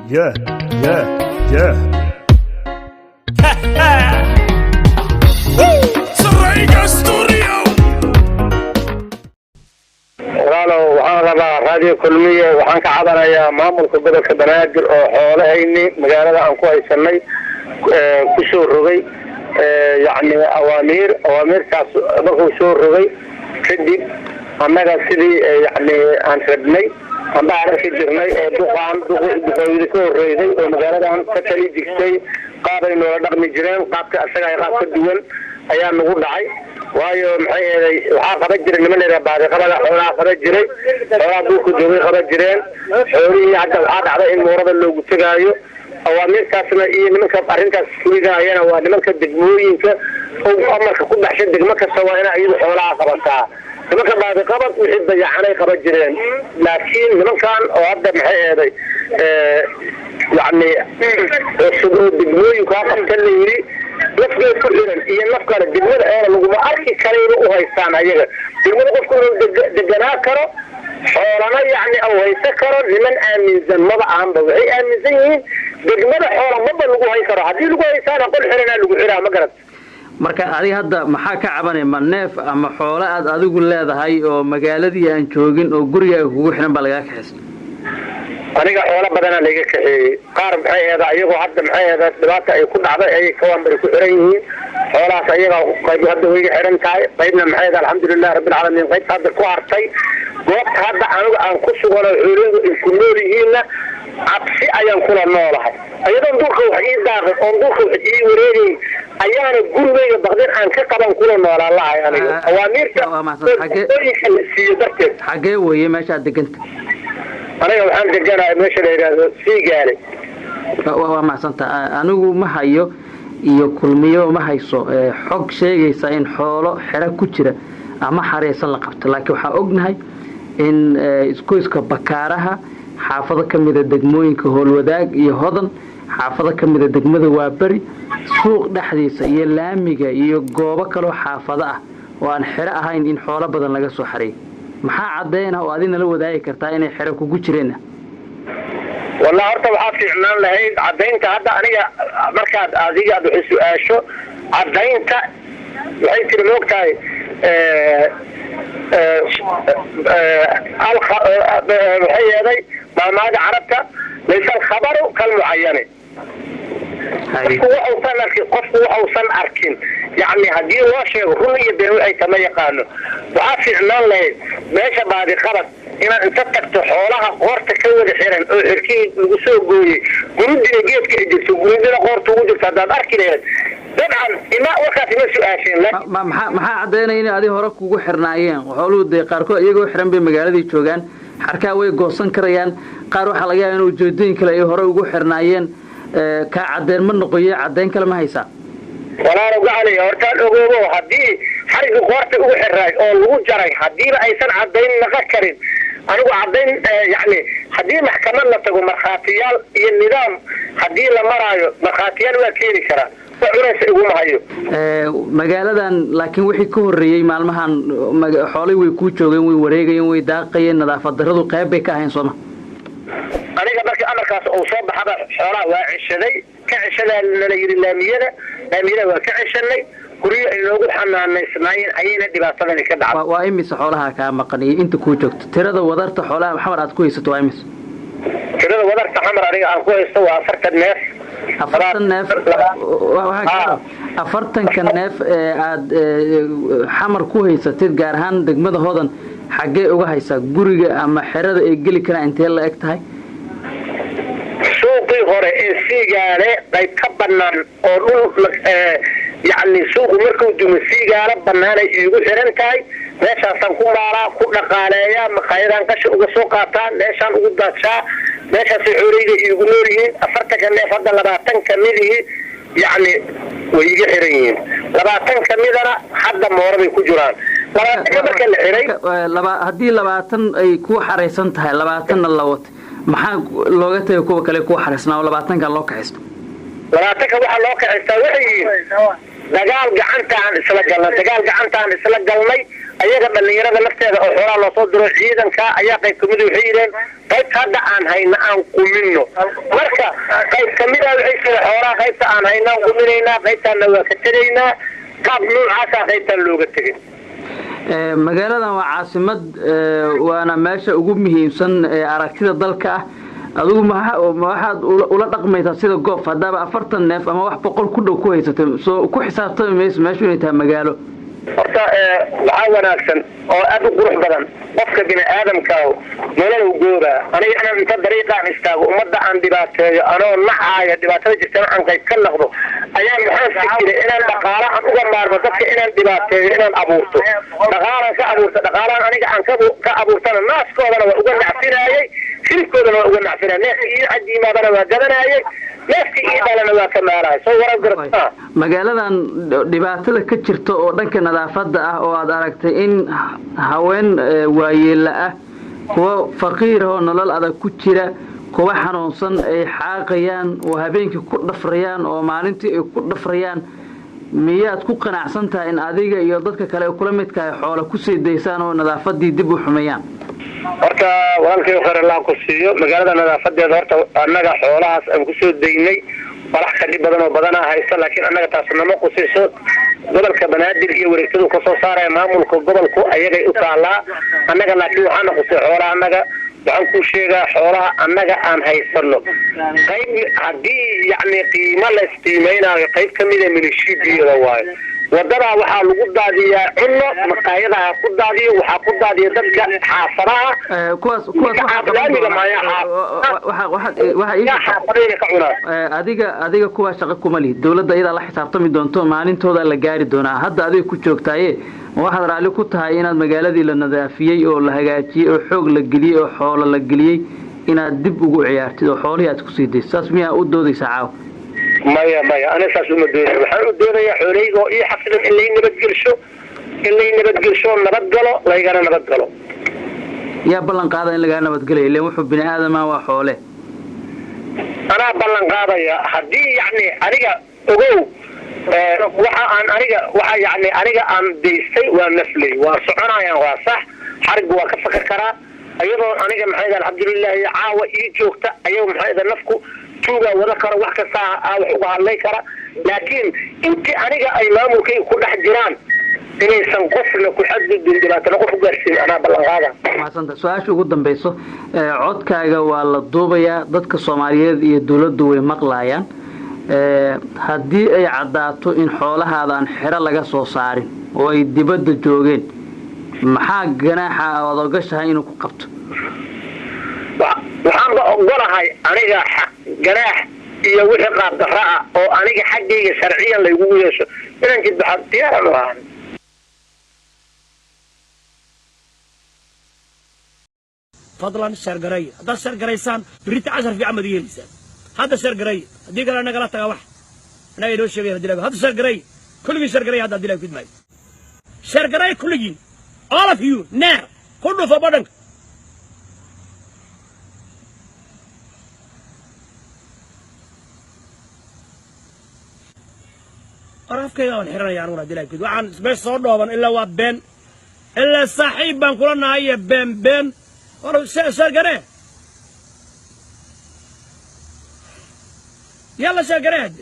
Yeah, yeah, yeah. Sarayga Studio. walaalow waxaan rabaa raadiyo kulmiye waxaan ka cabanayaa maamulka gobolka banaadir oo xoolahayni magaalada aan ku haysanay ku soo rogay yacni awaamiirtaas markuu soo rogay kadib annaga sidii yacni aan rabnay amba arki jirnay oo duqooyida ka horreysay oo magaaladan ka tali jirtay qaabay noola dhaqmi jireen qaabka asaga ay qaab ka duwan ayaa nagu dhacay waayo maxay eeday waxaa qaban jiray niman la baadi qabada xoolaha qaban jiray xoolaha duulka joogay qaban jireen xoolihii hadda waxaa dhacday in muurada loogu tegaayo awaamiirtaasna iyo nimanka arrintaas fuligaayana waa nimanka degmooyinka oo amarka ku baxshan degmo kasta waa inay iyadu xoolaha qabataa nimanka baadi qabad wixii dayacanay qaban jireen laakiin nimankan oo hadda maxay eeday yacni cusub oo degmooyinka qabta la yidhi nafkay ku xiran iyo naf kale degmada eela laguma arki karayba u haystaan ayaga degmada qofku inuu deganaa karo xoolana yacni au haysa karo niman aaminsan maba ahanba waxay aaminsan yihiin degmada xoola maba lagu hay karo haddii lagu haysaana qol xiranaa lagu xiraa ma garat marka adiga hadda maxaa ka cabanay ma neef ama xoolo aad adigu leedahay oo magaaladii aan joogin oo gurigaaga kugu xiran baa lagaa kaxaysa aniga xoolo badanaa layga kaxeeyey qaar maxay eeda ayagoo hadda maxay eeda dhibaata ay ku dhacday ayay kawaanbari ku xiran yihiin xoolahaas ayaga qayb hadda wayga xiran tahay qaybna maxay eeda alxamdulilahi rabbilcaalamiin qaybta hadda ku hartay goobta hadda aniga aan ku sugan oo xoolahaydu ay ku nool yihiinna cabsi ayaan kula noolahay ayadoon duurka wax ii daaqin oon duurka wax ii wareegayn ayaana gurigayga baqdin aan ka qaban kula noolaan lahay aniga awaamiirta ooyinka la siiyo darteed xagee weeye meeshaad deganta aniga waxaan deganahay meesha la yidhaahdo siigaale waa macsanta anigu ma hayo iyo kulmiyo ma hayso xog sheegaysa in xoolo xero ku jira ama xareysan la qabto laakiin waxaa ognahay in iskoyska bakaaraha xaafado ka mida degmooyinka howlwadaag iyo hodan xaafado ka mida degmada waaberi suuq dhexdiisa iyo laamiga iyo goobo kaloo xaafado ah oo aan xero ahayn in xoolo badan laga soo xareeyo maxaa cadeyna oo adina la wadaagi kartaa inay xero kugu jireen wallahi horta waxaa fiicnaan lahayd cadaynta hadda aniga markaad adiga aad waxay su-aasho cadaynta waxay tiri moogtahay waxay yeeday maamaaga carabta laysa alkhabaru kalmucayane qofku waxausan arkin yacni haddii loo sheego run iyo been waxay tama yaqaano waxaa fiicnaan lahayd meesha baadi qabad inaad inta tagto xoolaha qoorta ka wada xiran oo xirkihii lagu soo gooyey gurudina geedka ay jirto gurudina qoorta ugu jirto haddaad arki lahayd dabcan warkaas ima su-aasheen maxaa cadaynaya inay adi hore kugu xirnaayeen xooluhu dee qaarkood iyagoo xiran bay magaaladii joogaan xarkaa way goosan karayaan qaar waxaa laga yaaba in ujeedooyin kale ay hore ugu xirnaayeen kaa cadeen ma noqoye caddayn kale ma haysaa walaalow gacaliya hortaan ogoobo haddii xarigii qoorta ugu xiraay oo lagu jaray haddiiba aysan caddayn naqa karin anigu caddayn yacni haddii maxkamad la tago markhaatiyaal iyo nidaam haddii la maraayo markhaatiyaal waa keeni karaa wax cunaysa iguma hayo magaaladan laakiin wixii ka horreeyey maalmahan xoolay way kuu joogeen way wareegayeen way daaqayeen nadaafad darradu qayb bay ka ahayn sooma aniga markii amarkaas uu soo baxaba xoolaha waa ceshaday ka ceshadaa nala yidhi laamiyada waa ka ceshanay guryo ay noogu xanaanaysnaayeen ayayna dhibaatadani ka dhacday waa imise xoolaha kaa maqan iyo inta kuu joogto tirada wadarta xoolaha maxamar aad ku haysato waa imise tirada wadarta xamar aniga aan ku haysto waa 40 neef 40 neef afartanka neef ee aad xamar ku haysatid gaar ahaan degmada hodan xaggee uga haysaa guriga ama xerada ay geli karaan intee la eg tahay suuqii hore ee siigaale qayb ka banaan oo dhul yacni suuqu markuu dumo siigaale banaanay iigu xiran tahay meeshaasaan ku maalaa ku dhaqaaleeyaa maqaayadaan qasha uga soo qaataa meeshaan ugu daadshaa meeshaasay xooleyda iigu nool yihiin 40 neef hadda 20 kamidihii yacni way iga xiran yihiin 20 kamidana hadda mooraday ku jiraan 20 marka la xiray haddii 20 ay ku xareysan tahay 20na la wato maxaa looga tagay kuwa kale ku xareysnaa oo 20kan loo kaxaysto 20ka waxa loo kaxaystaa waxay yihiin dagaal gacantaan isla galnay ayaga dhalinyarada lafteeda oo xoolaha loo soo diro ciidanka ayaa qayb kamid waxay yidheen qaybta hadda aan hayna aan qumino marka qayb kamid ah waxay sheegeen xoolaha qaybta aan hayna aan quminaynaa qaybtaana waa ka tegaynaa qaab noocaasa qaybtaan looga tegay magaaladan waa caasimad waana meesha ugu muhiimsan ee aragtida dalka ah adigu waxaad ula dhaqmaysaa sida goof hadaba 40 neef ama wax 100 ku dhow ku haysatay soo ku xisaabtami mayso meeshu inay tahay magaalo horta waxaa wanaagsan oo aad u qurux badan qofka bini aadamka nolol u gooba aniga inaan inta dariiqaan istaago ummadda aan dhibaateeyo anoo nacaaya dhibaatada jirtana aan qayb ka noqdo ayaan maxaan fikiray inaan dhaqaale aan uga maarmo dadka inaan dhibaateeyo inaan abuurto dhaqaalaan ka abuurto dhaqaalaan aniga aan ka abuurtana naaskoodana waa uga nacfinaayey hilibkoodana waa uga nacfinaya neefka iyo cajiimaadana waa gadanaayey neefka iyo dhalana waa ka maalahay soo warab gartaa magaaladan dhibaatada ka jirta oo dhanka nadaafadda ah oo aad aragtay in haween waayeela ah kuwa faqiir oo nolol adag ku jira kuwa xanuunsan ay xaaqayaan oo habeenkii ku dhafrayaan oo maalintii ay ku dhafrayaan miyaad ku qanacsan tahay in adiga iyo dadka kale kula midka ay xoolo ku sii daysaan oo nadaafadii dib u xumeeyaan horta walaalkay khayr Allah ku siiyo magaalada nadaafadeeda horta annaga xoolahaas aan ku soo daynay walax ka dhib badan oo badan haysta laakiin annaga taas nama qusiso gobolka Banaadir iyo wareegtadu ka soo saaray maamulka gobolku ayaga u taalaa annaga laakiin waxaan qusay xoolaha annaga waxaan ku sheegaa xoolaha annaga aan haysano qayb hadii yacni qiimo la isticmaalaayo qayb kamid ah milishiyada waaye wadada waxaa lagu daadiyaa cunno maqaayadaha ku daadiyo waxaa ku daadiya dadka xaafadaha adiga kuwa shaqo kuma lihi dawladda iyada la xisaabtami doonto maalintooda la gaari doonaa hadda adiga ku joogtaaye waxaad raali ku tahay inaad magaaladii la nadaafiyey oo la hagaajiyey oo xoog la geliyey oo xoolo la geliyey inaad dib ugu ciyaartid oo xoolihii aad ku sii dayso saas miyaa u doodaysaa caaw maya ana saas uma doonay waxaan u doonayaa xooleyga oo ii xaqiiqan in lay nabadgelsho nabadgalo laygana nabadgalo yaa ballan qaada in laga nabadgalayo ilaa wuxuu bini aadama waa xoole anaa ballan qaadaya haddii yacni aniga ogow aniga aan daystay waa nafley waa soconayaan waa sax xarigu waa ka fakar karaa ayadoo aniga maxay alxamdulilah caawa ii joogta ayuu maxay nafku tuuga wada karo wax kasta wax uga hadlay kara laakiin intii aniga ay maamulkay ku dhex jiraan inaysan qofna ku xadgudbin dhibaatana qof u gaarsiin anaa ballan qaada maasanta su-aasha ugu dambayso codkaaga waa la duubayaa dadka Soomaaliyeed iyo dawladdu way maqlaayaan haddii ay caddaato in xoolahaadaan xiro laga soo saarin oo ay dibadda joogeen maxaa ganaaxa aad ogashahay inuu ku qabto waxaan ogolahay aniga ganaax iyo wixii qaab darro ah oo aniga xaggayga sharciyan laygu yeesho inaan jidbaxad diyaaran u ahan fadlan shargaray hadda shargaraysaan birita 10 fi amad yeelisaan hadda shargaray hadii kale anaga la taga wax anaga inoo sheegay hadii hadda shargaray kulligii shargaray hadda dilay fidmay shargaray kulligii all of you now kullu fa badan arafkayga aan xiranaya anuna dilay fid waxaan isbay soo dhooban ilaa waa been ilaa saaxiib baan kula nahay been or shargaray يلا شقريد